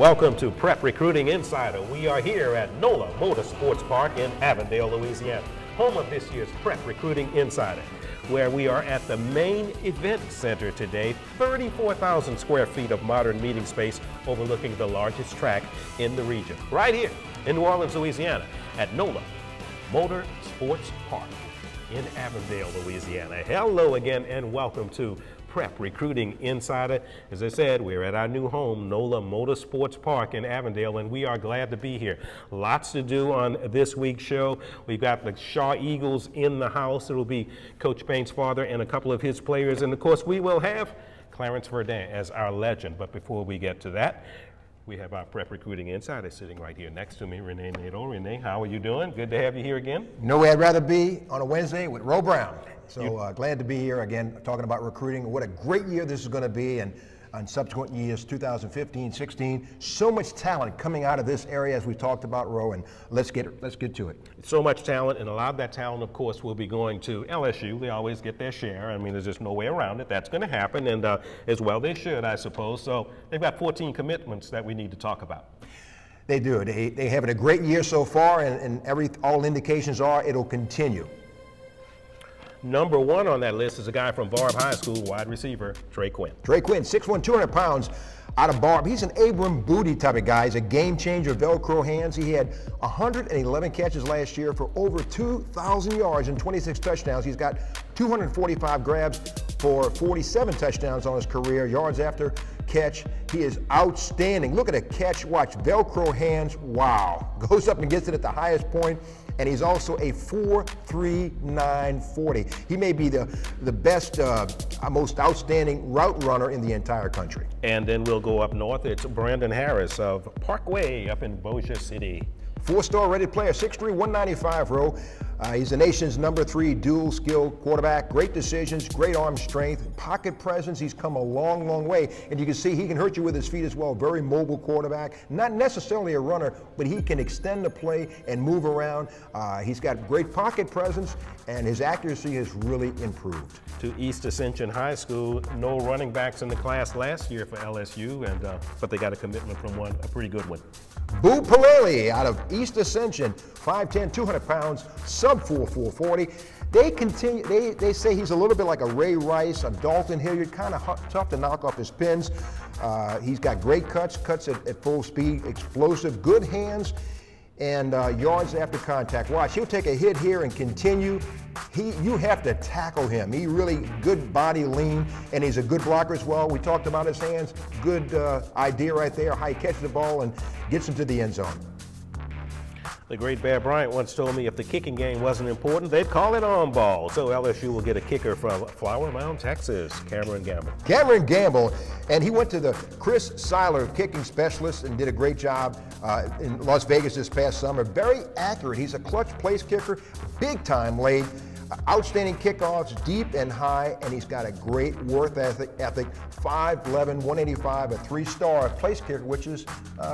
Welcome to Prep Recruiting Insider. We are here at NOLA Motorsports Park in Avondale, Louisiana, home of this year's Prep Recruiting Insider, where we are at the main event center today, 34,000 square feet of modern meeting space overlooking the largest track in the region, right here in New Orleans, Louisiana, at NOLA Motorsports Park in Avondale, Louisiana. Hello again and welcome to Prep Recruiting Insider. As I said, we're at our new home, NOLA Motorsports Park in Avondale, and we are glad to be here. Lots to do on this week's show. We've got the Shaw Eagles in the house. It'll be Coach Payne's father and a couple of his players, and of course we will have Clarence Rene as our legend. But before we get to that, we have our Prep Recruiting Insider sitting right here next to me, Rene Nadeau. Rene, how are you doing? Good to have you here again. No way I'd rather be on a Wednesday with Ro Brown. So glad to be here again, talking about recruiting. What a great year this is going to be, and on subsequent years, 2015, 16. So much talent coming out of this area, as we talked about, Ro, and let's get to it. So much talent, and a lot of that talent, of course, will be going to LSU. They always get their share. I mean, there's just no way around it. That's going to happen, and as well they should, I suppose. So they've got 14 commitments that we need to talk about. They do. They having a great year so far, and all indications are it'll continue. Number one on that list is a guy from Barb High School, wide receiver, Trey Quinn. Trey Quinn, 6'1", 200 pounds out of Barb. He's an Abram Booty type of guy. He's a game changer, Velcro hands. He had 111 catches last year for over 2,000 yards and 26 touchdowns. He's got 245 grabs for 47 touchdowns on his career, yards after catch. He is outstanding. Look at a catch, watch, Velcro hands, wow. Goes up and gets it at the highest point. And he's also a 4.39 40. He may be the best, most outstanding route runner in the entire country. And then we'll go up north. It's Brandon Harris of Parkway up in Bossier City. Four-star rated player, 6'3", 195, Ro. He's the nation's #3 dual-skilled quarterback. Great decisions, great arm strength, pocket presence. He's come a long, long way. And you can see he can hurt you with his feet as well. Very mobile quarterback. Not necessarily a runner, but he can extend the play and move around. He's got great pocket presence, and his accuracy has really improved. To East Ascension High School, no running backs in the class last year for LSU, and but they got a commitment from one, a pretty good one. Boo Palele out of East Ascension, 5'10", 200 pounds, sub-4, 440. They say he's a little bit like a Ray Rice, a Dalton Hilliard, kind of tough to knock off his pins. He's got great cuts at full speed, explosive, good hands, and yards after contact. Watch, he'll take a hit here and continue. You have to tackle him. He really good body lean, and he's a good blocker as well. We talked about his hands. Good idea right there, how he catches the ball and gets him to the end zone. The great Bear Bryant once told me if the kicking game wasn't important, they'd call it on ball. So LSU will get a kicker from Flower Mound, Texas, Cameron Gamble. Cameron Gamble, and he went to the Chris Seiler kicking specialist and did a great job in Las Vegas this past summer. Very accurate. He's a clutch place kicker, big time late. Outstanding kickoffs, deep and high, and he's got a great work ethic. 5'11", 185, a 3-star place kicker, which is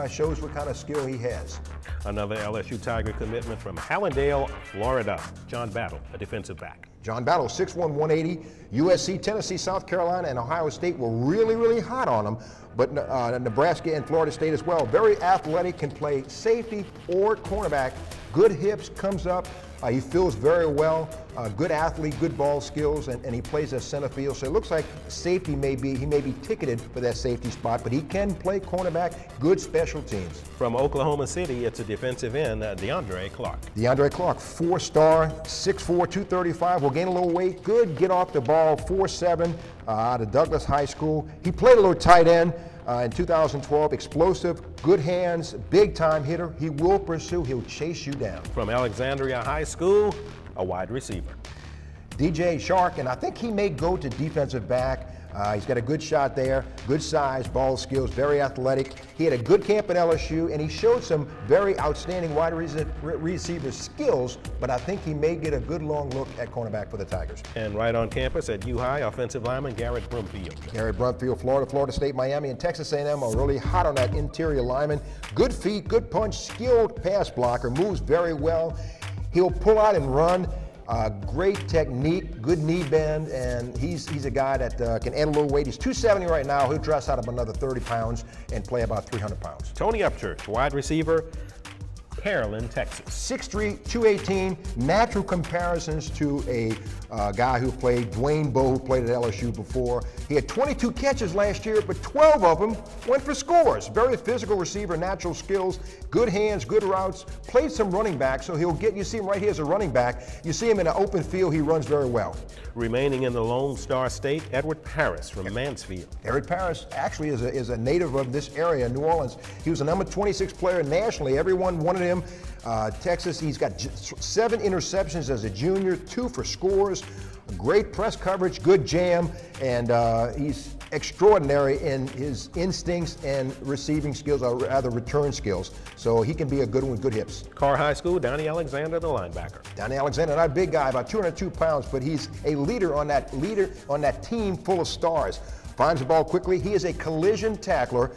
shows what kind of skill he has. Another LSU Tiger commitment from Hallandale, Florida, John Battle, a defensive back. John Battle, 6'1", 180. USC, Tennessee, South Carolina, and Ohio State were really, really hot on him, but Nebraska and Florida State as well. Very athletic, can play safety or cornerback. Good hips, comes up. He feels very well, good athlete, good ball skills, and he plays at center field. So it looks like safety he may be ticketed for that safety spot, but he can play cornerback, good special teams. From Oklahoma City, it's a defensive end, DeAndre Clark. DeAndre Clark, 4-star, 6'4", 235, will gain a little weight, good, get off the ball, 4'7", out of Douglas High School. He played a little tight end. In 2012, explosive, good hands, big-time hitter. He will pursue, he'll chase you down. From Alexandria High School, a wide receiver. DJ Shark, and I think he may go to defensive back. He's got a good shot there, good size, ball skills, very athletic. He had a good camp at LSU, and he showed some very outstanding wide receiver skills, but I think he may get a good long look at cornerback for the Tigers. And right on campus at U-High, offensive lineman Garrett Brumfield. Garrett Brumfield, Florida, Florida State, Miami, and Texas A&M are really hot on that interior lineman. Good feet, good punch, skilled pass blocker, moves very well. He'll pull out and run. Great technique, good knee bend, and he's a guy that can add a little weight. He's 270 right now. He'll dress out of another 30 pounds and play about 300 pounds. Tony Upchurch, wide receiver, Carrollton, Texas. 6'3", 218, natural comparisons to a guy who played, Dwayne Bowe, who played at LSU before. He had 22 catches last year, but 12 of them went for scores. Very physical receiver, natural skills, good hands, good routes, played some running back, so he'll get, you see him right here as a running back. You see him in an open field, he runs very well. Remaining in the Lone Star State, Edward Paris from Mansfield. Edward Paris actually is a native of this area, New Orleans. He was a number 26 player nationally. Everyone wanted him. Texas, he's got 7 interceptions as a junior, 2 for scores, great press coverage, good jam, and he's extraordinary in his instincts and receiving skills, or rather return skills. So he can be a good one with good hips. Carr High School, Donnie Alexander, the linebacker. Donnie Alexander, not a big guy, about 202 pounds, but he's a leader on that team full of stars. Finds the ball quickly. He is a collision tackler.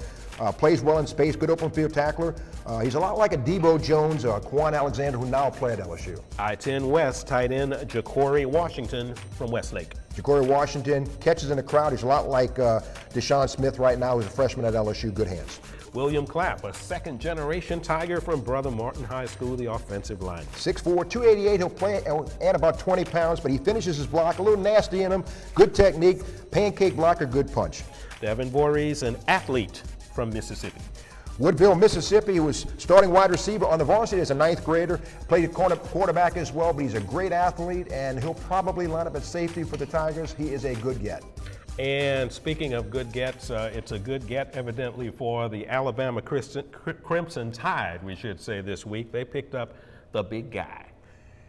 Plays well in space, good open field tackler. He's a lot like a Debo Jones or Quan Alexander, who now play at LSU. I-10 West, tight end Ja'Cory Washington from Westlake. Ja'Cory Washington catches in the crowd. He's a lot like Deshaun Smith right now, who's a freshman at LSU, good hands. William Clapp, a second-generation Tiger from Brother Martin High School, the offensive line. 6'4", 288, he'll play at about 20 pounds, but he finishes his block, a little nasty in him, good technique, pancake blocker, good punch. Devin Voorhees, an athlete from Mississippi. Woodville, Mississippi, he was starting wide receiver on the varsity as a 9th grader, played quarterback as well, but he's a great athlete, and he'll probably line up at safety for the Tigers. He is a good get. And speaking of good gets, it's a good get evidently for the Alabama Crimson Tide, we should say, this week. They picked up the big guy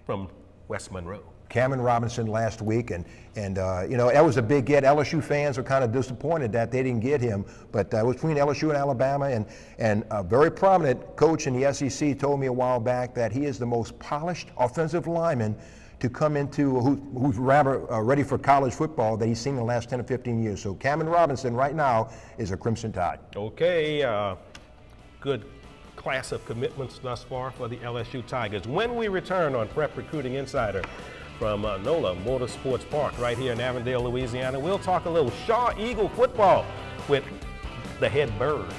from West Monroe. Cameron Robinson last week, and you know, that was a big get. LSU fans were kind of disappointed that they didn't get him, but it was between LSU and Alabama, and a very prominent coach in the SEC told me a while back that he is the most polished offensive lineman to come into, who's rather ready for college football that he's seen in the last 10 or 15 years. So Cameron Robinson right now is a Crimson Tide. Okay, good class of commitments thus far for the LSU Tigers. When we return on Prep Recruiting Insider from NOLA Motorsports Park right here in Avondale, Louisiana, we'll talk a little Shaw Eagle football with the head bird.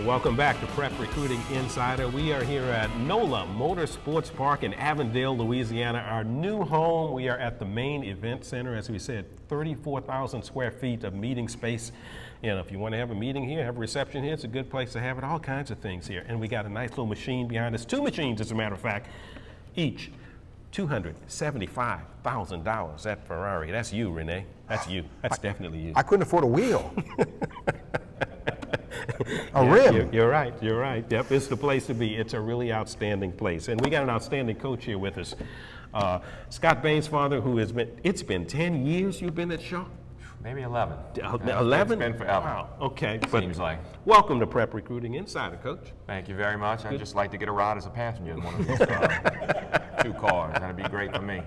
Welcome back to Prep Recruiting Insider. We are here at NOLA Motorsports Park in Avondale, Louisiana, our new home. We are at the main event center, as we said, 34,000 square feet of meeting space. And if you want to have a meeting here, have a reception here, it's a good place to have it, all kinds of things here. And we got a nice little machine behind us, 2 machines as a matter of fact, each $275,000. That Ferrari, that's you, Rene. That's you. That's definitely you. I couldn't afford a wheel. Rim. You're right. You're right. Yep, it's the place to be. It's a really outstanding place. And we got an outstanding coach here with us. Scott Bain's father, who has been, it's been 10 years you've been at Shaw? Maybe 11. 11? It's been forever. Wow. Okay. Seems like. Welcome to Prep Recruiting Insider, Coach. Thank you very much. I'd just like to get a ride as a passenger in one of those 2 cars. That'd be great for me.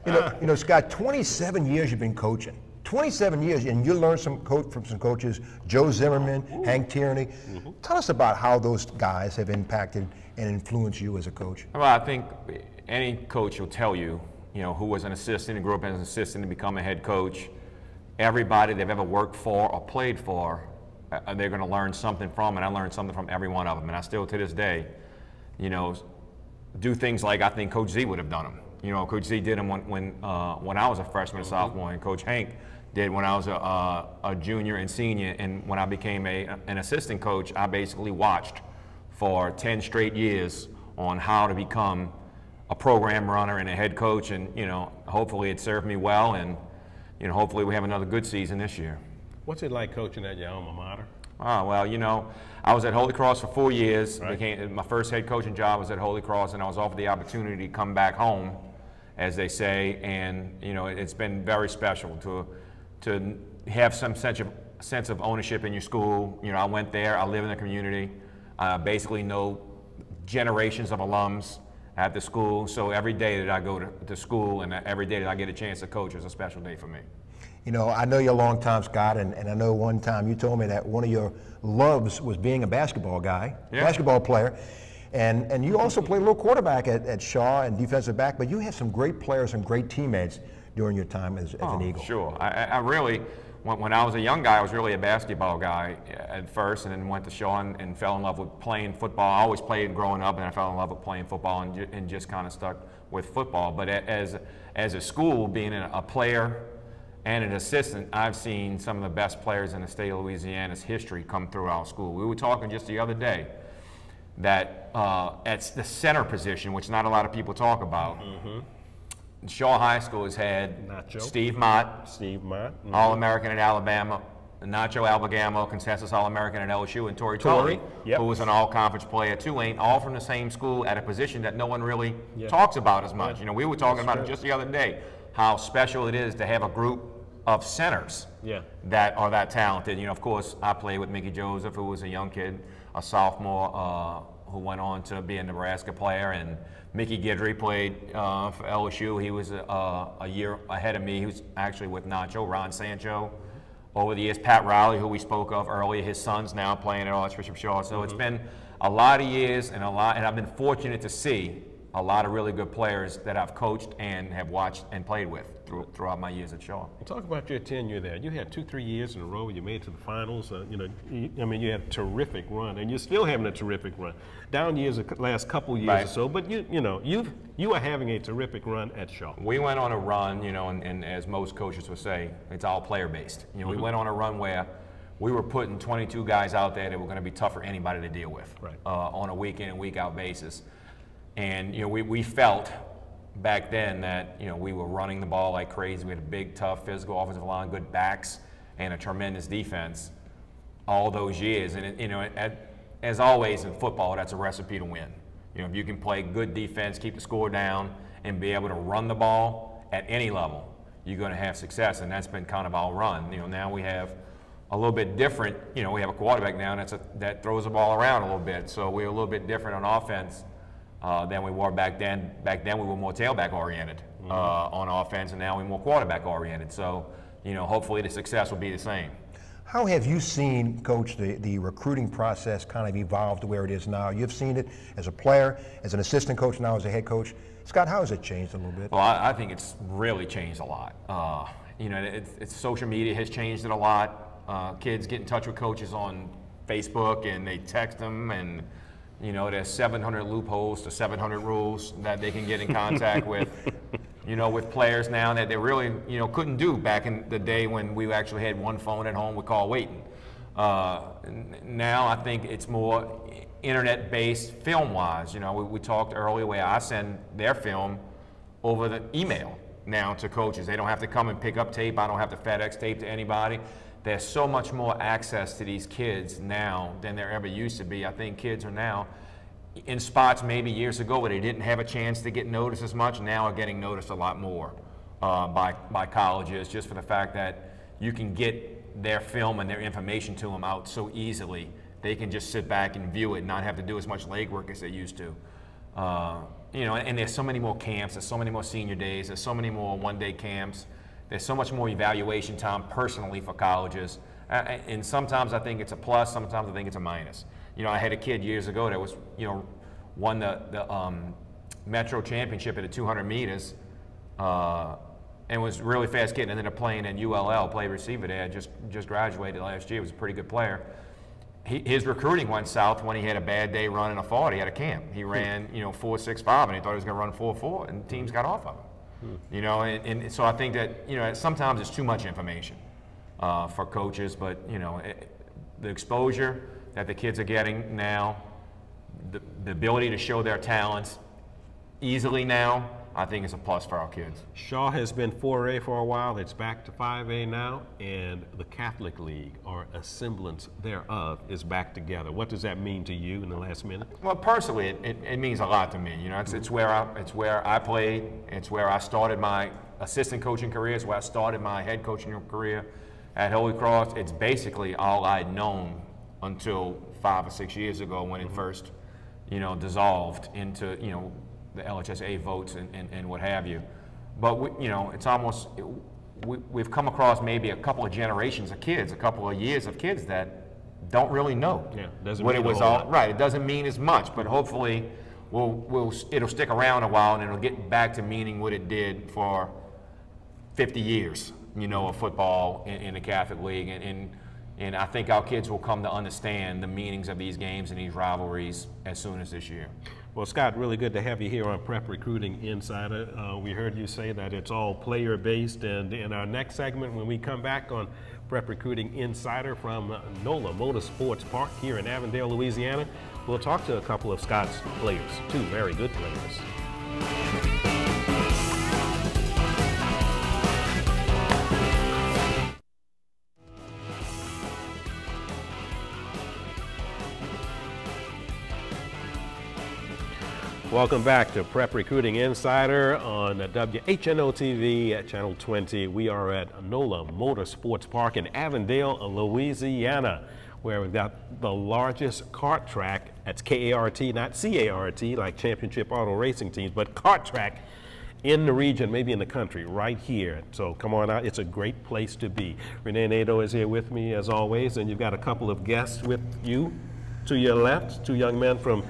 You know, Scott, 27 years you've been coaching. 27 years, and you learned from some coaches, Joe Zimmerman, Hank Tierney. Tell us about how those guys have impacted and influenced you as a coach. Well, I think any coach will tell you, who was an assistant and grew up as an assistant to become a head coach, everybody they've ever worked for or played for, they're going to learn something from, and I learned something from every one of them. And I still, to this day, do things like I think Coach Z would have done them. Coach Z did them when I was a freshman and sophomore, and Coach Hank did when I was a junior and senior. And when I became an assistant coach, I basically watched for 10 straight years on how to become a program runner and a head coach. And, hopefully it served me well. And, hopefully we have another good season this year. What's it like coaching at your alma mater? Oh, well, I was at Holy Cross for 4 years. Right. My first head coaching job was at Holy Cross, and I was offered the opportunity to come back home, as they say. And, it's been very special to have some sense of ownership in your school. I went there, I live in the community, basically know generations of alums at the school. So every day that I go to school and every day that I get a chance to coach is a special day for me. You know, I know you a long time, Scott, and I know one time you told me that one of your loves was being a basketball guy, basketball player. And you also played a little quarterback at Shaw and defensive back, but you had some great players, some great teammates during your time as an Eagle. Sure. I really, when I was a young guy, I was really a basketball guy at first, and then went to Shaw and fell in love with playing football. I always played growing up, and I fell in love with playing football and just kind of stuck with football. But as a school, being a player and an assistant, I've seen some of the best players in the state of Louisiana's history come through our school. We were talking just the other day that at the center position, which not a lot of people talk about, Shaw High School has had Steve Mott, All-American at Alabama, Nacho Alabama, consensus All-American at LSU, and Torrey Tully, who was an all-conference player at Tulane, all from the same school at a position that no one really talks about as much. You know, we were talking about it just the other day, how special it is to have a group of centers that are that talented. You know, of course, I played with Mickey Joseph, who was a young kid, a sophomore, who went on to be a Nebraska player, and Mickey Guidry played for LSU. He was a year ahead of me. He was actually with Nacho, Ron Sancho. Over the years, Pat Riley, who we spoke of earlier, his son's now playing at Archbishop Shaw. So it's been a lot of years and I've been fortunate to see a lot of really good players that I've coached and have watched and played with throughout my years at Shaw. Talk about your tenure there. You had 2-3 years in a row. You made it to the finals. You know, I mean, you had a terrific run, and you're still having a terrific run. Down years, the last couple years or so, but you are having a terrific run at Shaw. We went on a run, you know, and as most coaches would say, it's all player based. You know, we went on a run where we were putting 22 guys out there that were going to be tough for anybody to deal with on a week in and week out basis. And, you know, we felt back then that, you know, we were running the ball like crazy. We had a big, tough, physical offensive line, good backs, and a tremendous defense all those years. And, you know, as always in football, that's a recipe to win. You know, if you can play good defense, keep the score down, and be able to run the ball at any level, you're going to have success. And that's been kind of our run. You know, now we have a little bit different. You know, we have a quarterback now that throws the ball around a little bit. So we're a little bit different on offense than we were back then. Back then we were more tailback oriented on offense, and now we're more quarterback oriented. So, you know, hopefully the success will be the same. How have you seen, Coach, the recruiting process kind of evolve to where it is now? You've seen it as a player, as an assistant coach, now as a head coach. Scott, how has it changed a little bit? Well, I think it's really changed a lot. You know, it's social media has changed it a lot. Kids get in touch with coaches on Facebook and they text them, and you know, there's 700 loopholes to 700 rules that they can get in contact with, you know, with players now that they really, you know, couldn't do back in the day when we actually had one phone at home we call waiting. Now I think it's more internet-based film-wise. You know, we talked earlier where I send their film over the email now to coaches. They don't have to come and pick up tape. I don't have to FedEx tape to anybody. There's so much more access to these kids now than there ever used to be. I think kids are now in spots maybe years ago where they didn't have a chance to get noticed as much, now are getting noticed a lot more by colleges, just for the fact that you can get their film and their information to them out so easily. They can just sit back and view it and not have to do as much legwork as they used to. You know, and there's so many more camps, there's so many more senior days, there's so many more one-day camps. There's so much more evaluation time personally for colleges, and sometimes I think it's a plus, sometimes I think it's a minus. You know, I had a kid years ago that was, you know, won the Metro Championship at the 200 meters, and was a really fast kid, and ended up playing at ULL, played receiver there, just graduated last year, was a pretty good player. His recruiting went south when he had a bad day running a 40 at a camp. He ran, you know, 4.65, and he thought he was going to run 4.4, and teams got off of him. You know, and so I think that, you know, sometimes it's too much information for coaches, but, you know, the exposure that the kids are getting now, the ability to show their talents easily now, I think is a plus for our kids. Shaw has been 4A for a while. It's back to 5A now, and the Catholic League, or a semblance thereof, is back together. What does that mean to you in the last minute? Well, personally, it means a lot to me. You know, it's where I played. It's where I started my assistant coaching career. It's where I started my head coaching career at Holy Cross. It's basically all I'd known until 5 or 6 years ago when it first, you know, dissolved into, you know, the LHSA votes and what have you. But, you know, it's almost, we've come across maybe a couple of generations of kids, a couple of years of kids that don't really know what it was all. Right, it doesn't mean as much, but hopefully it'll stick around a while and it'll get back to meaning what it did for 50 years, you know, of football in the Catholic League. And I think our kids will come to understand the meanings of these games and these rivalries as soon as this year. Well, Scott, really good to have you here on Prep Recruiting Insider. We heard you say that it's all player-based, and in our next segment, when we come back on Prep Recruiting Insider from NOLA Motorsports Park here in Avondale, Louisiana, we'll talk to a couple of Scott's players, two very good players. Welcome back to Prep Recruiting Insider on WHNO TV at Channel 20. We are at NOLA Motorsports Park in Avondale, Louisiana, where we've got the largest kart track. That's K-A-R-T, not C-A-R-T, like championship auto racing teams, but kart track in the region, maybe in the country, right here. So come on out. It's a great place to be. Rene Nadeau is here with me, as always, and you've got a couple of guests with you. To your left, two young men from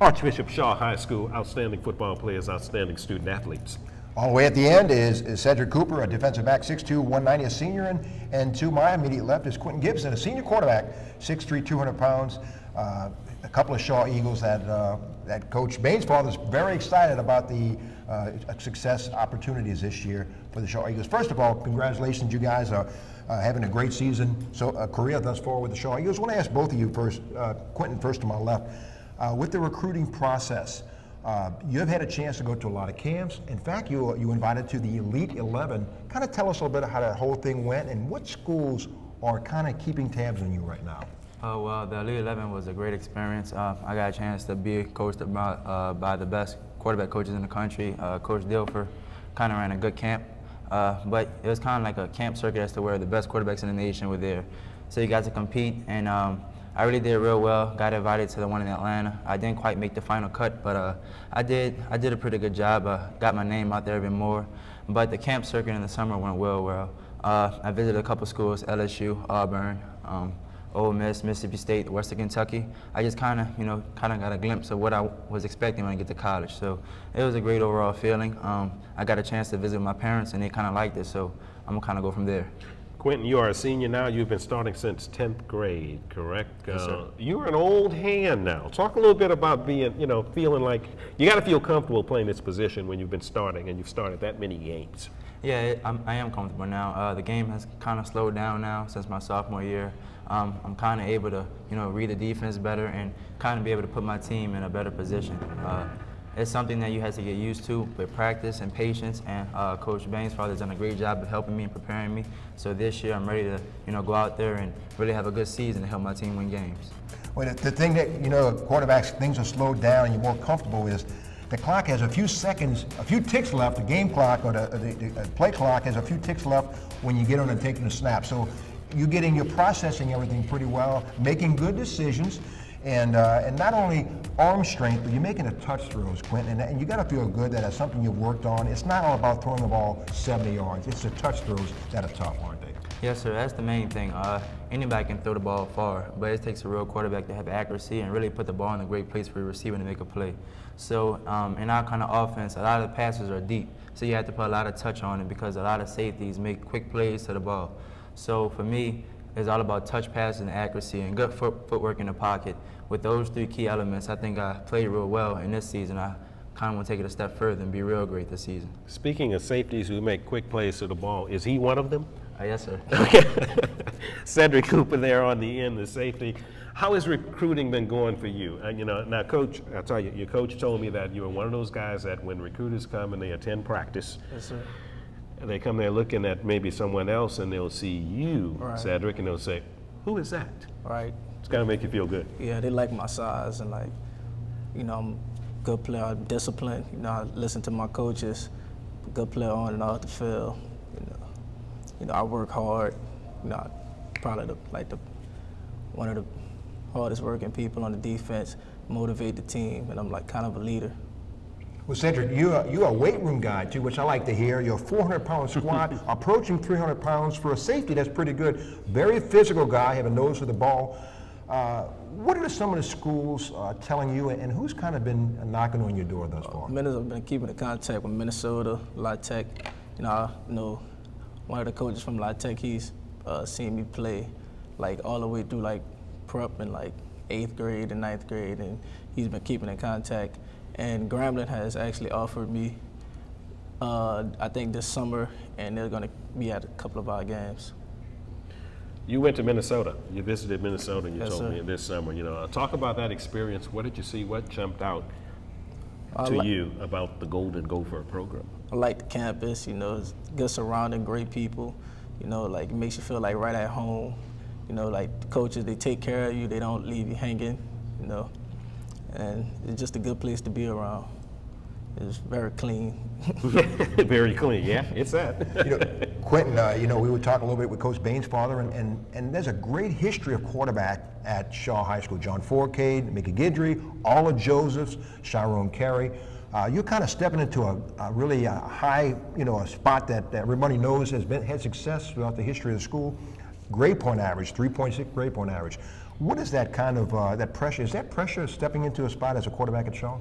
Archbishop Shaw High School, outstanding football players, outstanding student athletes. All the way at the end is Cedric Cooper, a defensive back, 6'2", 190, a senior, and to my immediate left is Quentin Gibson, a senior quarterback, 6'3", 200 pounds. A couple of Shaw Eagles that Coach Bain's father is very excited about the success opportunities this year for the Shaw Eagles. First of all, congratulations, you guys are having a great season, so career thus far with the Shaw Eagles. I want to ask both of you first, Quentin first to my left. With the recruiting process, you have had a chance to go to a lot of camps. In fact, you invited to the Elite 11. Kind of tell us a little bit of how that whole thing went and what schools are kind of keeping tabs on you right now. Oh, well, the Elite 11 was a great experience. I got a chance to be coached by the best quarterback coaches in the country. Coach Dilfer kind of ran a good camp, but it was kind of like a camp circuit as to where the best quarterbacks in the nation were there. So you got to compete, and I really did real well. Got invited to the one in Atlanta. I didn't quite make the final cut, but I did a pretty good job. Got my name out there even more. But the camp circuit in the summer went well. I visited a couple schools: LSU, Auburn, Ole Miss, Mississippi State, Western Kentucky. I just kind of got a glimpse of what I was expecting when I get to college. So it was a great overall feeling. I got a chance to visit my parents, and they kind of liked it. So I'm gonna kind of go from there. Quentin, you are a senior now. You've been starting since 10th grade, correct? Yes, sir. You're an old hand now. Talk a little bit about being, feeling like you got to feel comfortable playing this position when you've been starting and you've started that many games. Yeah, I am comfortable now. The game has kind of slowed down now since my sophomore year. I'm kind of able to, read the defense better and kind of be able to put my team in a better position. It's something that you have to get used to with practice and patience, and Coach Bain's father has done a great job of helping me and preparing me. So this year I'm ready to, go out there and really have a good season to help my team win games. Well, the thing that, quarterbacks, things are slowed down and you're more comfortable is the clock has a few seconds, a few ticks left, the game clock or the play clock has a few ticks left when you get on and taking the snap. So you're processing everything pretty well, making good decisions. And not only arm strength, but you're making the touch throws, Quentin, and you got to feel good that that's something you've worked on. It's not all about throwing the ball 70 yards. It's the touch throws that are tough, aren't they? Yes, sir. That's the main thing. Anybody can throw the ball far, but it takes a real quarterback to have accuracy and really put the ball in a great place for your receiver to make a play. So in our kind of offense, a lot of the passes are deep, so you have to put a lot of touch on it because a lot of safeties make quick plays to the ball. So for me, it's all about touch passes and accuracy and good footwork in the pocket. With those three key elements, I think I played real well in this season. I kind of want to take it a step further and be real great this season. Speaking of safeties who make quick plays to the ball, is he one of them? Yes, sir. Cedric Cooper there on the end, the safety. How has recruiting been going for you? Now, Coach, I'll tell you, your coach told me that you were one of those guys that when recruiters come and they attend practice, yes, sir, they come there looking at maybe someone else and they'll see you, right, Cedric, and they'll say, who is that? Right. It's got to make you feel good. Yeah, they like my size and I'm a good player, I'm disciplined. I listen to my coaches, good player on and off the field. I work hard. Probably one of the hardest working people on the defense, motivate the team, and I'm kind of a leader. Well, Cedric, you're a weight room guy too, which I like to hear. You're a 400-pound squat, approaching 300 pounds for a safety. That's pretty good. Very physical guy, have a nose for the ball. What are some of the schools telling you, and who's kind of been knocking on your door thus far? I've been keeping in contact with Minnesota, La Tech. You know, I know one of the coaches from La Tech. He's seen me play like all the way through like prep in like 8th grade and 9th grade, and he's been keeping in contact. And Grambling has actually offered me, I think this summer, and they're going to be at a couple of our games. You went to Minnesota. You visited Minnesota, and you Yes, told sir. me this summer. You know, talk about that experience. What did you see? What jumped out to you about the Golden Gopher program? I like the campus. You know, it's good surrounding, great people. You know, like it makes you feel like right at home. You know, like the coaches, they take care of you. They don't leave you hanging. You know, and it's just a good place to be around. It's very clean. Very clean, yeah, it's that. You know, Quentin, you know, we were talking a little bit with Coach Bain's father, and there's a great history of quarterback at Shaw High School. John Forcade, Mickey Guidry, Alla Josephs, Chiron Carey. You're kind of stepping into a really high, you know, a spot that everybody knows has had success throughout the history of the school. Grade point average, 3.6 grade point average. What is that kind of, that pressure? Is that pressure stepping into a spot as a quarterback at Shaw?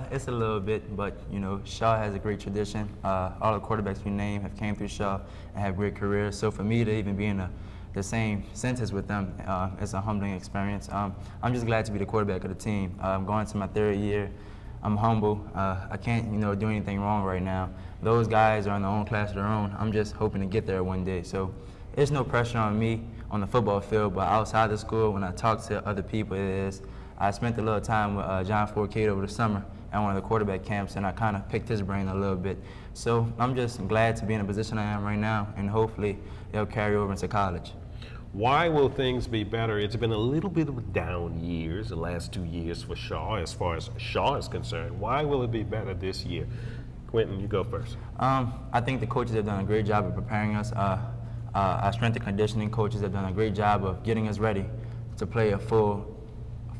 It's a little bit, but you know, Shaw has a great tradition. All the quarterbacks we name have came through Shaw and have great careers. So for me to even be in the same sentence with them, it's a humbling experience. I'm just glad to be the quarterback of the team. I'm going to my 3rd year. I'm humble. I can't, you know, do anything wrong right now. Those guys are in their own class of their own. I'm just hoping to get there one day. So there's no pressure on me on the football field, but outside the school, when I talk to other people, it is. I spent a little time with John Forcade over the summer at one of the quarterback camps, and I kind of picked his brain a little bit. So I'm just glad to be in the position I am right now, and hopefully it'll carry over into college. Why will things be better? It's been a little bit of down years, the last 2 years for Shaw, as far as Shaw is concerned. Why will it be better this year? Quentin, you go first. I think the coaches have done a great job of preparing us. Our strength and conditioning coaches have done a great job of getting us ready to play a full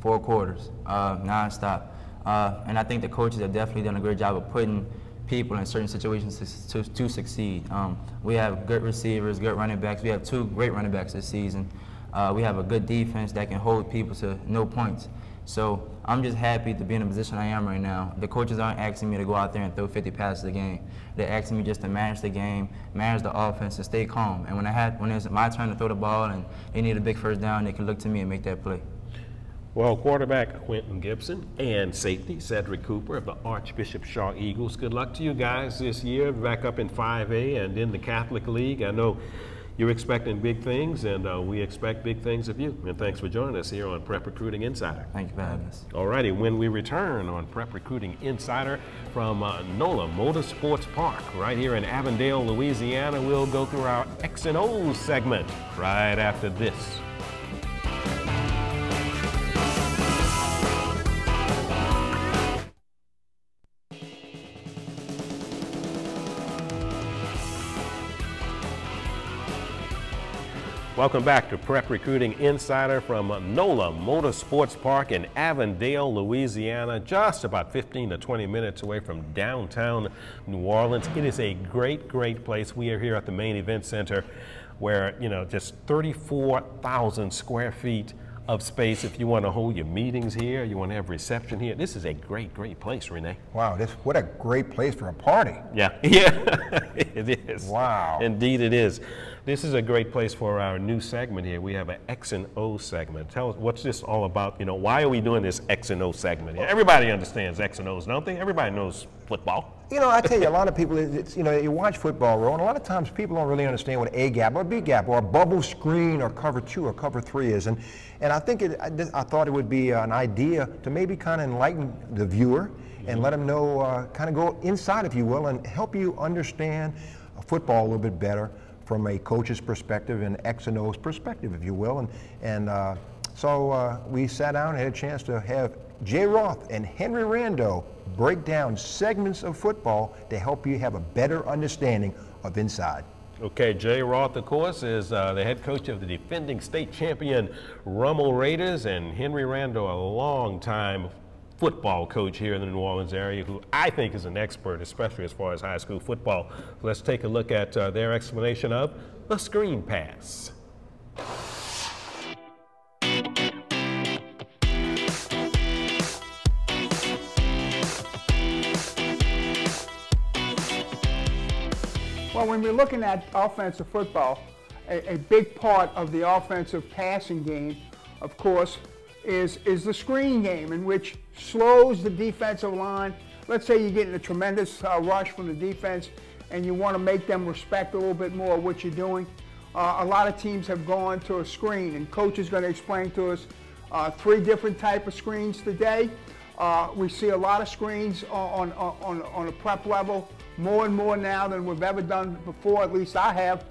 4 quarters, nonstop. And I think the coaches have definitely done a great job of putting people in certain situations to succeed. We have good receivers, good running backs. We have 2 great running backs this season. We have a good defense that can hold people to no points. So I'm just happy to be in the position I am right now. The coaches aren't asking me to go out there and throw 50 passes a game. They're asking me just to manage the game, manage the offense, and stay calm. And when it's my turn to throw the ball and they need a big first down, they can look to me and make that play. Well, quarterback Quentin Gibson and safety Cedric Cooper of the Archbishop Shaw Eagles. Good luck to you guys this year, back up in 5A and in the Catholic League. I know you're expecting big things, and we expect big things of you. And thanks for joining us here on Prep Recruiting Insider. Thank you for having us. All righty, when we return on Prep Recruiting Insider from NOLA Motorsports Park right here in Avondale, Louisiana, we'll go through our X and O's segment right after this. Welcome back to Prep Recruiting Insider from NOLA Motorsports Park in Avondale, Louisiana, just about 15 to 20 minutes away from downtown New Orleans. It is a great, great place. We are here at the main event center where, you know, just 34,000 square feet of space if you want to hold your meetings here, you want to have reception here. This is a great, great place, Rene. Wow, what a great place for a party. Yeah, yeah, it is. Wow. Indeed it is. This is a great place for our new segment here. We have an X and O segment. Tell us, what's this all about? You know, why are we doing this X and O segment? Everybody understands X and O's, don't they? Everybody knows football. You know, I tell you, a lot of people, you know, you watch football, Ro, and a lot of times people don't really understand what A gap or B gap or a bubble screen or cover 2 or cover 3 is. And I think I thought it would be an idea to maybe kind of enlighten the viewer and let them know, kind of go inside, if you will, and help you understand football a little bit better from a coach's perspective and X and O's perspective, if you will. So we sat down and had a chance to have Jay Roth and Henry Rando break down segments of football to help you have a better understanding of inside. Okay, Jay Roth, of course, is the head coach of the defending state champion Rummel Raiders, and Henry Rando, a long-time football coach here in the New Orleans area who I think is an expert, especially as far as high school football. Let's take a look at their explanation of the screen pass. Well, when we're looking at offensive football, a big part of the offensive passing game, of course, is the screen game, in which slows the defensive line. Let's say you're getting a tremendous rush from the defense and you want to make them respect a little bit more what you're doing. A lot of teams have gone to a screen, and Coach is going to explain to us 3 different type of screens today. We see a lot of screens on a prep level, more and more now than we've ever done before, at least I have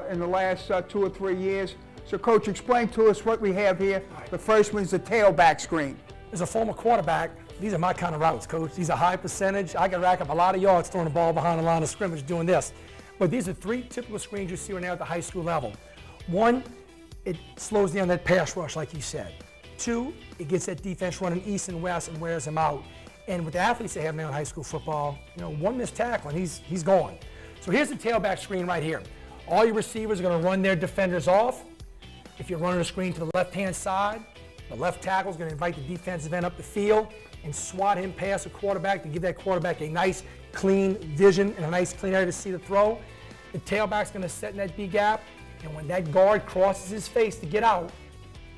in the last 2 or 3 years. So Coach, explain to us what we have here. The first one is the tailback screen. As a former quarterback, these are my kind of routes, Coach. These are high percentage. I can rack up a lot of yards throwing the ball behind the line of scrimmage doing this. But these are 3 typical screens you see right now at the high school level. 1, it slows down that pass rush like you said. 2, it gets that defense running east and west and wears them out. And with the athletes they have now in high school football, you know, 1 missed tackle and he's gone. So here's the tailback screen right here. All your receivers are going to run their defenders off. If you're running a screen to the left-hand side, the left tackle is going to invite the defensive end up the field and swat him past the quarterback to give that quarterback a nice, clean vision and a nice, clean area to see the throw. The tailback's going to set in that B gap, and when that guard crosses his face to get out,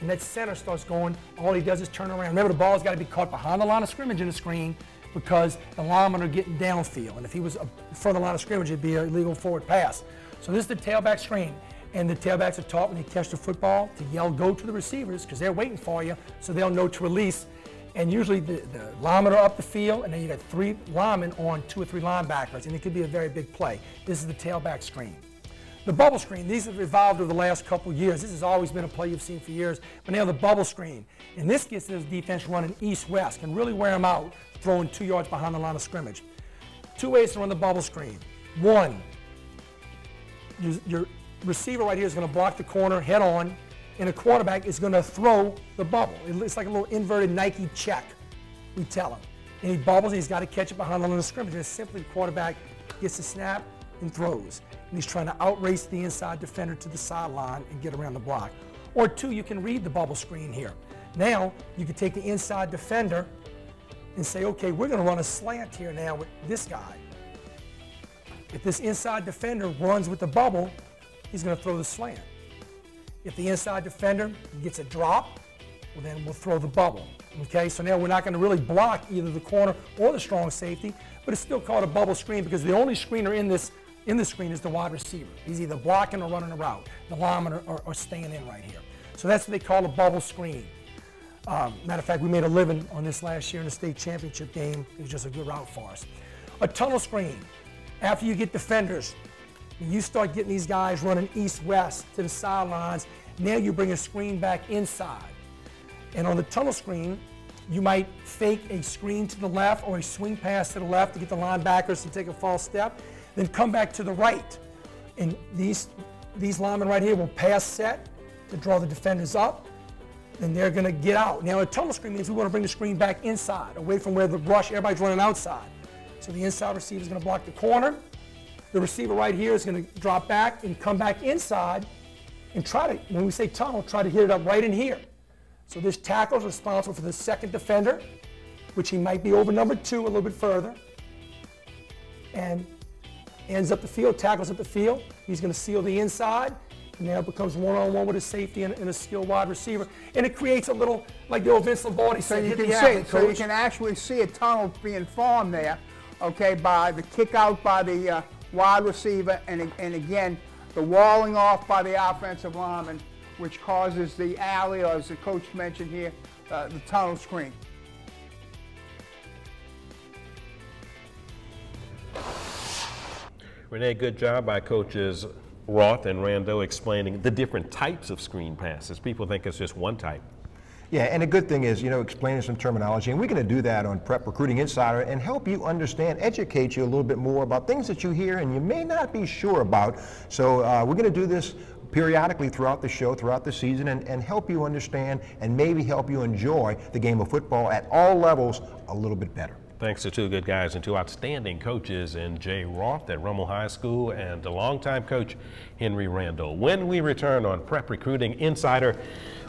and that center starts going, all he does is turn around. Remember, the ball's got to be caught behind the line of scrimmage in the screen because the linemen are getting downfield. And if he was in front of the line of scrimmage, it'd be an illegal forward pass. So this is the tailback screen. And the tailbacks are taught when they catch the football to yell go to the receivers because they're waiting for you, so they'll know to release. And usually the linemen are up the field, and then you got 3 linemen on 2 or 3 linebackers, and it could be a very big play. This is the tailback screen. The bubble screen, these have evolved over the last couple years. This has always been a play you've seen for years, but now the bubble screen. And this gets this defense running east-west, can really wear them out, throwing 2 yards behind the line of scrimmage. 2 ways to run the bubble screen. 1, your receiver right here is going to block the corner head on, and a quarterback is going to throw the bubble. It's like a little inverted Nike check, we tell him. And he bubbles, and he's got to catch it behind the line of scrimmage. And simply the quarterback gets the snap and throws. And he's trying to outrace the inside defender to the sideline and get around the block. Or 2, you can read the bubble screen here. Now, you can take the inside defender and say, okay, we're going to run a slant here now with this guy. If this inside defender runs with the bubble, he's going to throw the slant. If the inside defender gets a drop, well, then we'll throw the bubble. Okay, so now we're not going to really block either the corner or the strong safety, but it's still called a bubble screen because the only screener in this screen is the wide receiver. He's either blocking or running a route. The linemen are staying in right here. So that's what they call a bubble screen. Matter of fact, we made a living on this last year in the state championship game. It was just a good route for us. A tunnel screen. After you get defenders, when you start getting these guys running east-west to the sidelines, now you bring a screen back inside. And on the tunnel screen, you might fake a screen to the left or a swing pass to the left to get the linebackers to take a false step, then come back to the right. And these linemen right here will pass set to draw the defenders up, and they're going to get out. Now, a tunnel screen means we want to bring the screen back inside, away from where the rush, everybody's running outside. So the inside receiver is going to block the corner. The receiver right here is going to drop back and come back inside and try to, when we say tunnel, try to hit it up right in here. So this tackle is responsible for the second defender, which he might be over number 2 a little bit further, and ends up the field, tackles up the field. He's going to seal the inside, and now it becomes one-on-one with a safety and a skilled wide receiver. And it creates a little, like the old Vince Lombardi said, hit the athlete, so you can actually see a tunnel being formed there, okay, by the kick out by the wide receiver, and again, the walling off by the offensive lineman, which causes the alley, or as the coach mentioned here, the tunnel screen. Rene, good job by coaches Roth and Nadeau explaining the different types of screen passes. People think it's just one type. Yeah, and the good thing is, explaining some terminology, and we're going to do that on Prep Recruiting Insider and help you understand, educate you a little bit more about things that you hear and you may not be sure about. So we're going to do this periodically throughout the show, throughout the season, and help you understand and maybe help you enjoy the game of football at all levels a little bit better. Thanks to two good guys and two outstanding coaches in Jay Roth at Rummel High School and the longtime coach Henry Randall. When we return on Prep Recruiting Insider,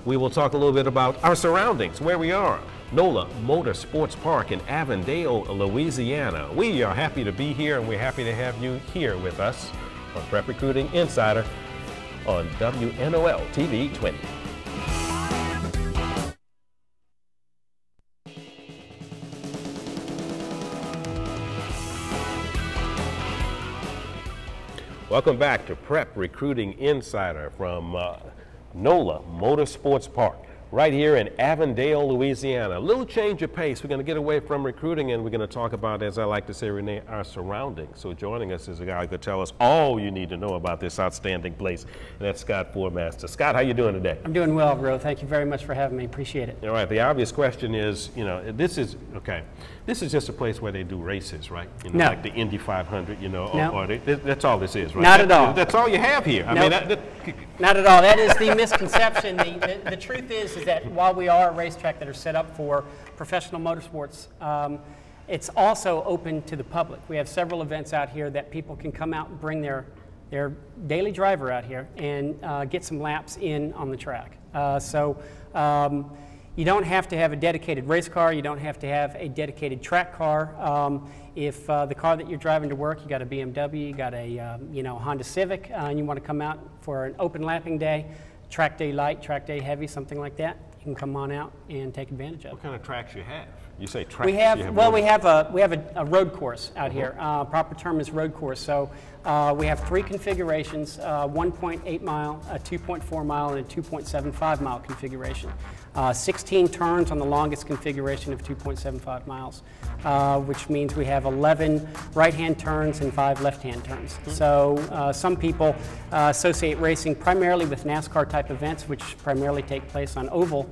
we will talk a little bit about our surroundings, where we are. NOLA Motorsports Park in Avondale, Louisiana. We are happy to be here, and we're happy to have you here with us on Prep Recruiting Insider on WNOL TV 20. Welcome back to Prep Recruiting Insider from NOLA Motorsports Park, right here in Avondale, Louisiana. A little change of pace. We're going to get away from recruiting, and we're going to talk about, as I like to say, Rene, our surroundings. So joining us is a guy who could tell us all you need to know about this outstanding place, and that's Scott Formaster. Scott, how you doing today? I'm doing well, bro. Thank you very much for having me. Appreciate it. All right. The obvious question is, you know, this is just a place where they do races, right? You know, no. Like the Indy 500, you know, no. or that's all this is, right? Not at all. That's all you have here. I nope. mean, not at all. That is the misconception. The truth is that while we are a racetrack that are set up for professional motorsports, it's also open to the public. We have several events out here that people can come out and bring their daily driver out here and get some laps in on the track. You don't have to have a dedicated race car. You don't have to have a dedicated track car. If the car that you're driving to work, you got a BMW, you got a Honda Civic, and you want to come out for an open lapping day, track day light, track day heavy, something like that, you can come on out and take advantage of it. What kind of tracks you have? You say tracks. We have a road course out here. Proper term is road course. So we have 3 configurations: 1.8 mile, a 2.4 mile, and a 2.75 mile configuration. 16 turns on the longest configuration of 2.75 miles, which means we have 11 right-hand turns and 5 left-hand turns. So some people associate racing primarily with NASCAR type events, which primarily take place on oval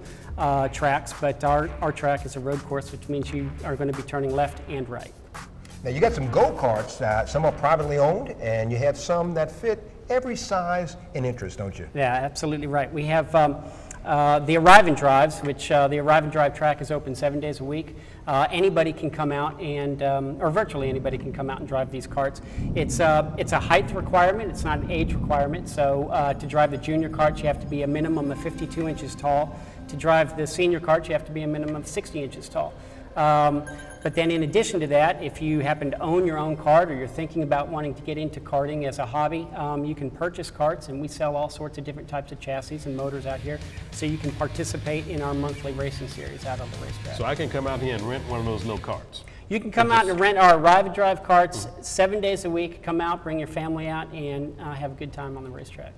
tracks, but our track is a road course, which means you are going to be turning left and right. Now you got some go-karts, some are privately owned, and you have some that fit every size and interest, don't you? Yeah, absolutely right. We have the Arrive and Drives, which the Arrive and Drive track is open 7 days a week. Anybody can come out and, or virtually anybody can come out and drive these karts. It's a height requirement, it's not an age requirement. So to drive the junior kart, you have to be a minimum of 52 inches tall. To drive the senior kart, you have to be a minimum of 60 inches tall. But then in addition to that, if you happen to own your own kart or you're thinking about wanting to get into karting as a hobby, you can purchase karts, and we sell all sorts of different types of chassis and motors out here, so you can participate in our monthly racing series out on the racetrack. So I can come out here and rent one of those little karts? You can come out and rent our Arrive and Drive karts 7 days a week. Come out, bring your family out, and have a good time on the racetrack.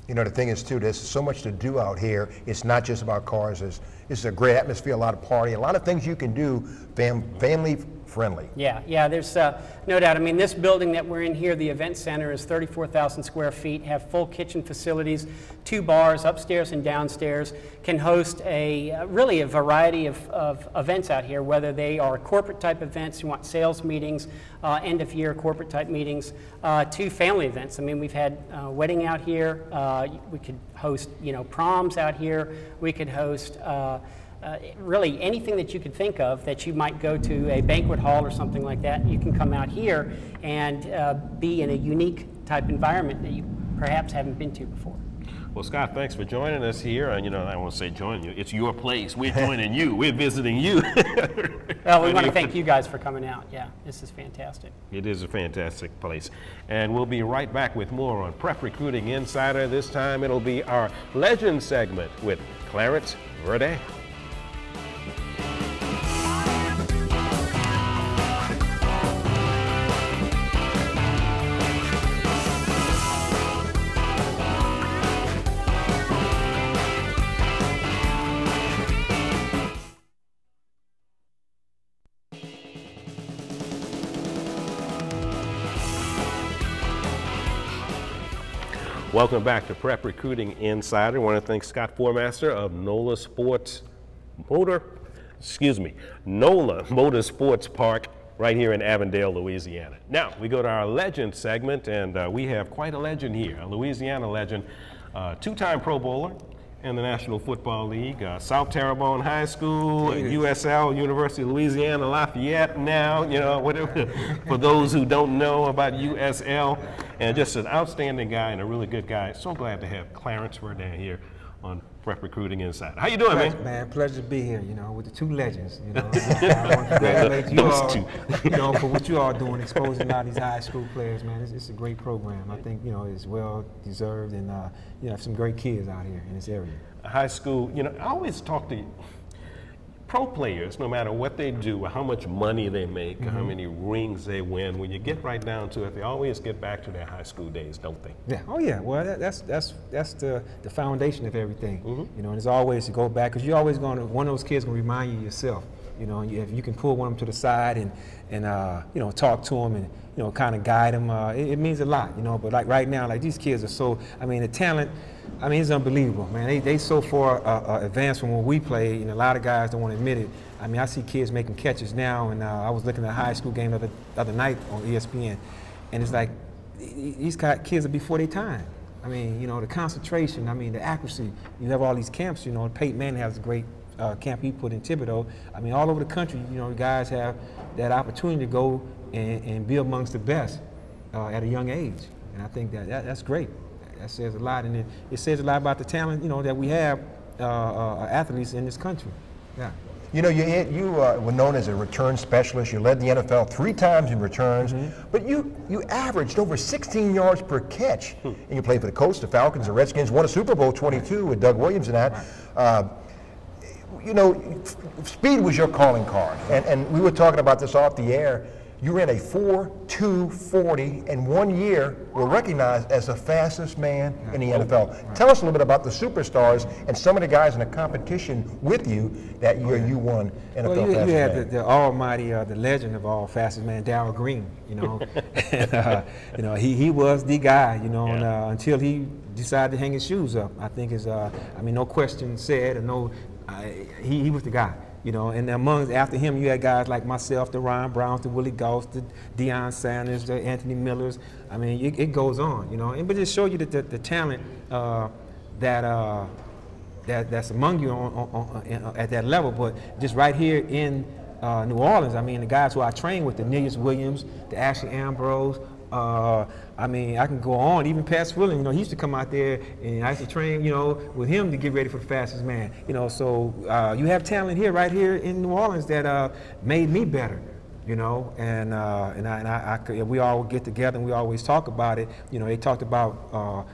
You know, the thing is, too, there's so much to do out here. It's not just about cars. It's a great atmosphere, a lot of party, a lot of things you can do family friendly. Yeah, there's no doubt. I mean, this building that we're in here, the event center, is 34,000 square feet, have full kitchen facilities, 2 bars upstairs and downstairs, can host really a variety of events out here, whether they are corporate type events, you want sales meetings, end of year corporate type meetings, to family events. I mean, we've had a wedding out here, we could host, proms out here, we could host really anything that you could think of that you might go to a banquet hall or something like that. You can come out here and be in a unique type environment that you perhaps haven't been to before. Well, Scott, thanks for joining us here. I won't say join you. It's your place. We're joining you. We're visiting you. Well, we want to thank you guys for coming out. Yeah, this is fantastic. It is a fantastic place. And we'll be right back with more on Prep Recruiting Insider. This time it'll be our Legend segment with Clarence Rene. Welcome back to Prep Recruiting Insider. I want to thank Scott Formaster of NOLA Motorsports Park right here in Avondale, Louisiana. Now, we go to our legend segment, and we have quite a legend here, a Louisiana legend, two-time Pro Bowler in the National Football League, South Terrebonne High School, USL, University of Louisiana Lafayette now, you know, whatever, for those who don't know about USL, and just an outstanding guy and a really good guy. So glad to have Clarence Rene here on Prep Recruiting Insider. How you doing, man? Pleasure to be here, you know, with the two legends, you know. I want to congratulate you all, you know, for what you all doing, exposing a lot of these high school players, man. It's a great program. I think, you know, it's well deserved, and, you know, some great kids out here in this area. High school, you know, I always talk to pro players, no matter what they do, how much money they make, how many rings they win, when you get right down to it, they always get back to their high school days, don't they? Yeah. Oh yeah. Well, that's the foundation of everything. You know, and it's always to go back, because you're always going to, one of those kids going to remind you yourself. You know, if you can pull one of them to the side and you know, talk to them and, you know, kind of guide them, it means a lot. You know, but like right now, like these kids are so, I mean, the talent, I mean, it's unbelievable, man. They so far advanced from when we played, and a lot of guys don't want to admit it. I mean, I see kids making catches now, and I was looking at a high school game the other night on ESPN, and it's like these kids are before their time. I mean, you know, the concentration, I mean, the accuracy. You have all these camps, you know, Peyton Manning has a great camp he put in Thibodeau. I mean, all over the country, you know, guys have that opportunity to go and be amongst the best at a young age, and I think that's great. That says a lot, and it says a lot about the talent, you know, that we have athletes in this country. Yeah. You know, you were known as a return specialist. You led the NFL 3 times in returns, but you averaged over 16 yards per catch. And you played for the Colts, the Falcons, the Redskins, won a Super Bowl 22 with Doug Williams and that. You know, speed was your calling card, and we were talking about this off the air. You ran a 4.240, and 1 year were recognized as the fastest man in the NFL. Tell us a little bit about the superstars and some of the guys in the competition with you that year you won NFL fastest man. You had the almighty, the legend of all fastest man, Darryl Green. You know, and, you know, he was the guy. You know, and, until he decided to hang his shoes up. I think I mean, no question said, and no, he was the guy. You know, and after him, you had guys like myself, the Ron Browns, the Willie Goss, the Deion Sanders, the Anthony Millers. I mean, it goes on, you know. But it shows you that the talent that's among you at that level. But just right here in New Orleans, I mean, the guys who I trained with, the Nilius Williams, the Ashley Ambrose. I mean, I can go on, even Pat Swilling, you know, he used to come out there and I used to train, you know, with him to get ready for the fastest man. You know, so you have talent here, right here in New Orleans that made me better, you know, and we all get together and we always talk about it. You know, they talked about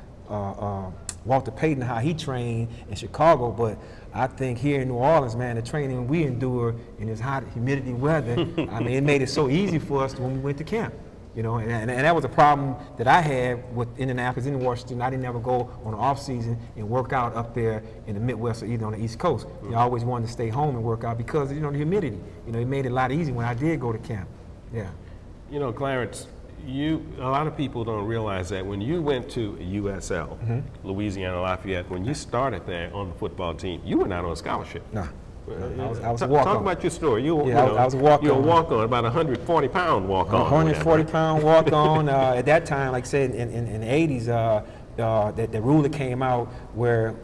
Walter Payton, how he trained in Chicago, but I think here in New Orleans, man, the training we endure in this hot humidity weather, I mean, it made it so easy for us when we went to camp. You know, and that was a problem that I had with Indianapolis and Washington. I didn't ever go on the off season and work out up there in the Midwest or either on the East Coast. You know, I always wanted to stay home and work out because, you know, the humidity. You know, it made it a lot easier when I did go to camp. Yeah. You know, Clarence, a lot of people don't realize that when you went to USL, Louisiana Lafayette, when you started there on the football team, you were not on a scholarship. No. I was a walk-on. Talk about your story. I was a walk-on. You were a walk-on, about 140-pound walk-on. 140-pound walk-on. At that time, like I said, in the 80s, the rule that came out where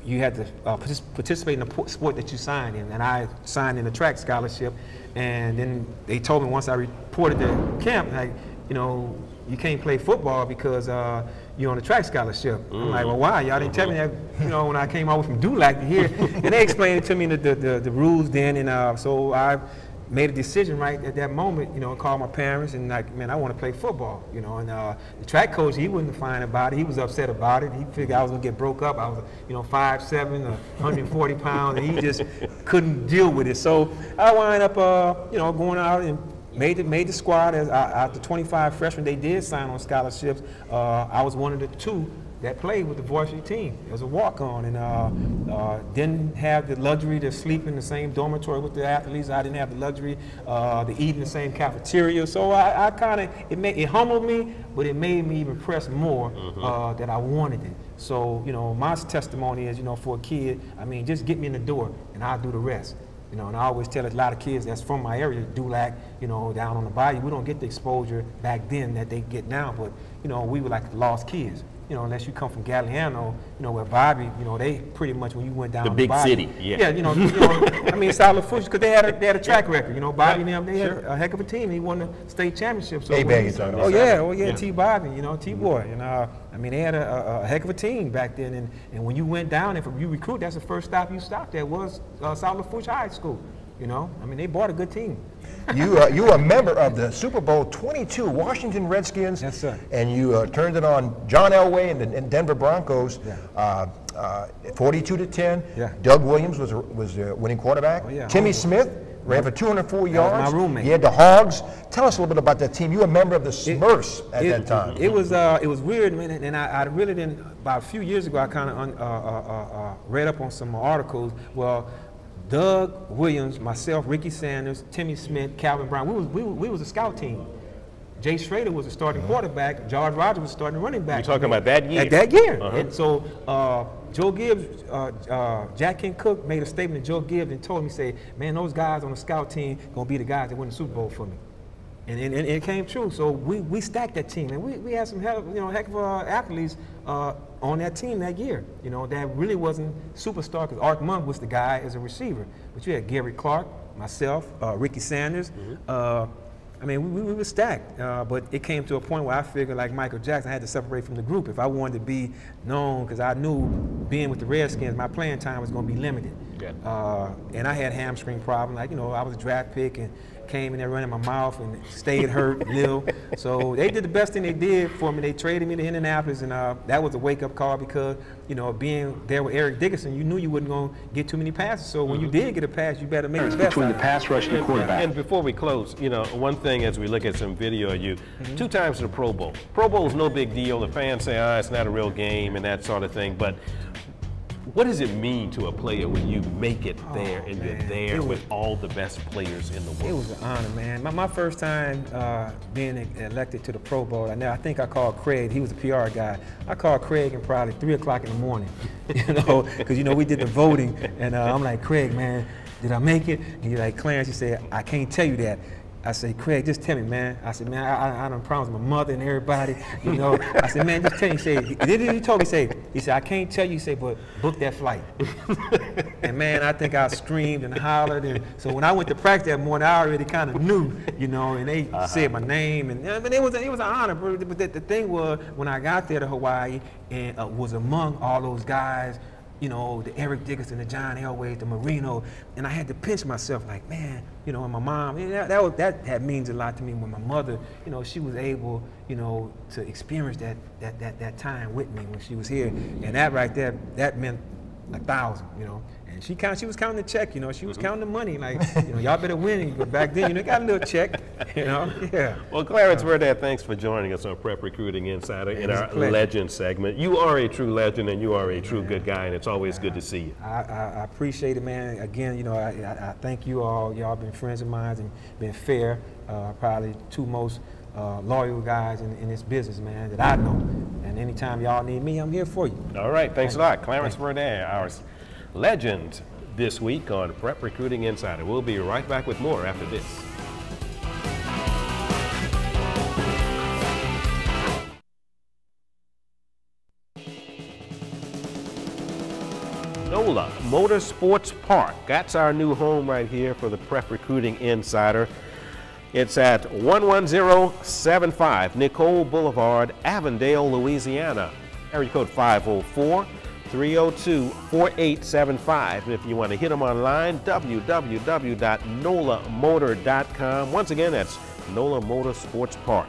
you had to participate in the sport that you signed in, and I signed in a track scholarship, and then they told me once I reported to camp, like, you know, you can't play football because you're on a track scholarship. I'm like, well, why? Y'all didn't tell me that, you know, when I came over from Dulac to here. And they explained it to me, the rules then, and so I made a decision right at that moment, you know, called my parents and like, man, I want to play football, you know, and the track coach, he wasn't fine about it. He was upset about it. He figured I was going to get broke up. I was, you know, 5'7", 140 pounds, and he just couldn't deal with it. So I wound up, you know, going out and made the squad. As out the 25 freshmen they did sign on scholarships, I was one of the 2 that played with the varsity team as a walk-on, and didn't have the luxury to sleep in the same dormitory with the athletes. I didn't have the luxury to eat in the same cafeteria. So I kind of, it humbled me, but it made me even press more that I wanted it. So, you know, my testimony is, you know, for a kid, I mean, just get me in the door and I'll do the rest. You know, and I always tell a lot of kids that's from my area, Dulac, you know, down on the bayou, we don't get the exposure back then that they get now, but, you know, we were like the lost kids. you know, unless you come from Galliano, you know, where Bobby, you know, they pretty much when you went down The to big Bobby, city, yeah. Yeah, you know, I mean, Solid Foods, because they had a track record, you know, Bobby and them, they had a heck of a team. He won the state championship. So T-Bobby, you know, T-Boy. And I mean, they had a heck of a team back then. And when you went down, and you recruit, that's the first stop you stopped at was Solid Foods High School. You know, I mean, they bought a good team. You were a member of the Super Bowl 22 Washington Redskins. Yes, sir. And you turned it on John Elway and the Denver Broncos, 42-10. Yeah. Doug Williams was the winning quarterback. Oh, yeah. Timmy Smith ran for 204 yards. my roommate. You had the Hogs. Tell us a little bit about that team. You were a member of the Smurfs at that time. It was weird, man, and I really didn't. About a few years ago, I kind of read up on some articles. Well, Doug Williams, myself, Ricky Sanders, Timmy Smith, Calvin Brown, we was a scout team. Jay Schrader was a starting quarterback. George Rogers was starting running back. You're talking about that year? At that year. And so Joe Gibbs, Jack King Cook made a statement to Joe Gibbs and told him, he said, man, those guys on the scout team going to be the guys that win the Super Bowl for me. And it came true. So we stacked that team, and we had some heck of athletes on that team that year. You know, that really wasn't superstar because Art Monk was the guy as a receiver. But you had Gary Clark, myself, Ricky Sanders. I mean, we were stacked. But it came to a point where I figured, like Michael Jackson, I had to separate from the group if I wanted to be known, because I knew being with the Redskins, my playing time was going to be limited. Yeah. And I had hamstring problems. Like, you know, I was a draft pick and came in there running my mouth and stayed hurt, Lil. So they did the best thing they did for me. They traded me to Indianapolis, and that was a wake-up call because, you know, being there with Eric Dickerson, you knew you wasn't going to get too many passes. So when you did get a pass, you better make it best. Between the pass rush and the quarterback. And before we close, you know, one thing as we look at some video of you, 2 times to the Pro Bowl. Pro Bowl is no big deal. The fans say, it's not a real game and that sort of thing. But what does it mean to a player when you make it there and you're there with all the best players in the world? It was an honor, man. My first time being elected to the Pro Bowl, I think I called Craig. He was a PR guy. I called Craig at probably 3 o'clock in the morning, you know, because, you know, we did the voting. And I'm like, Craig, man, did I make it? And he's like, Clarence, he said, I can't tell you that. I said, Craig, just tell me, man. I said, man, I done promised my mother and everybody, you know. I said, man, just tell me. He told me, he said, I can't tell you, he said, but book that flight. And man, I think I screamed and hollered. And so when I went to practice that morning, I already kind of knew, you know, and they said my name. And I mean, it was an honor, but the thing was, when I got there to Hawaii and was among all those guys, you know, the Eric Dickerson, the John Elway, the Marino, and I had to pinch myself like, man, you know, and my mom, that means a lot to me when my mother, you know, she was able, you know, to experience that time with me when she was here. And that right there, that meant 1,000, you know. And she was counting the check, you know, she was counting the money, like, you know, y'all better win. But back then, you know, got a little check, you know, yeah. Well, Clarence Rene, thanks for joining us on Prep Recruiting Insider in our Legend segment. You are a true legend and you are a true good guy, and it's always good to see you. I appreciate it, man. Again, you know, I thank you all. Y'all been friends of mine and been fair, probably 2 most loyal guys in this business, man, that I know. And anytime y'all need me, I'm here for you. All right, thanks a lot. Clarence Rene, our legend this week on Prep Recruiting Insider. We'll be right back with more after this. NOLA Motorsports Park. That's our new home right here for the Prep Recruiting Insider. It's at 11075 Nicole Boulevard, Avondale, Louisiana. Area code 504-302-4875. And if you want to hit them online, www.nolamotor.com. Once again, that's NOLA Motorsports Park.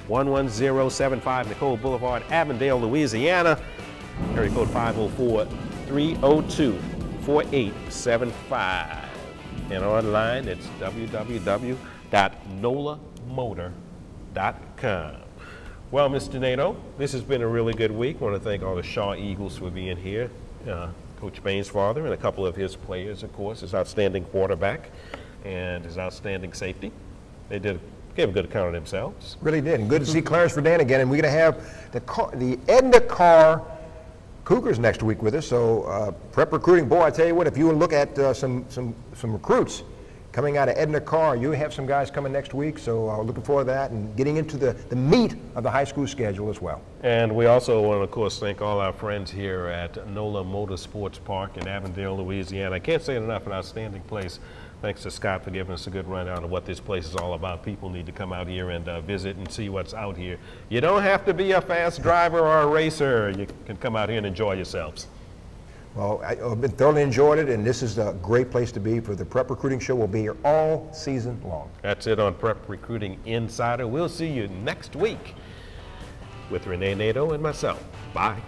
11075 Nicole Boulevard, Avondale, Louisiana. Area code 504-302-4875. And online, it's www.nolamotor.com. Well, Mr. Nadeau, this has been a really good week. I want to thank all the Shaw Eagles for being here. Coach Bain's father and a couple of his players, of course, his outstanding quarterback and his outstanding safety. They gave a good account of themselves. Really did. And good to see Clarence Rene again. And we're going to have the Edna Carr Cougars next week with us. So Prep Recruiting, boy, I tell you what, if you want to look at some recruits, coming out of Edna Carr. You have some guys coming next week, so looking forward to that and getting into the meat of the high school schedule as well. And we also want to, of course, thank all our friends here at NOLA Motorsports Park in Avondale, Louisiana. I can't say it enough, an outstanding place. Thanks to Scott for giving us a good rundown of what this place is all about. People need to come out here and visit and see what's out here. You don't have to be a fast driver or a racer. You can come out here and enjoy yourselves. Well, I've been thoroughly enjoyed it, and this is a great place to be for the Prep Recruiting Show. We'll be here all season long. That's it on Prep Recruiting Insider. We'll see you next week with Rene, Nadeau, and myself. Bye.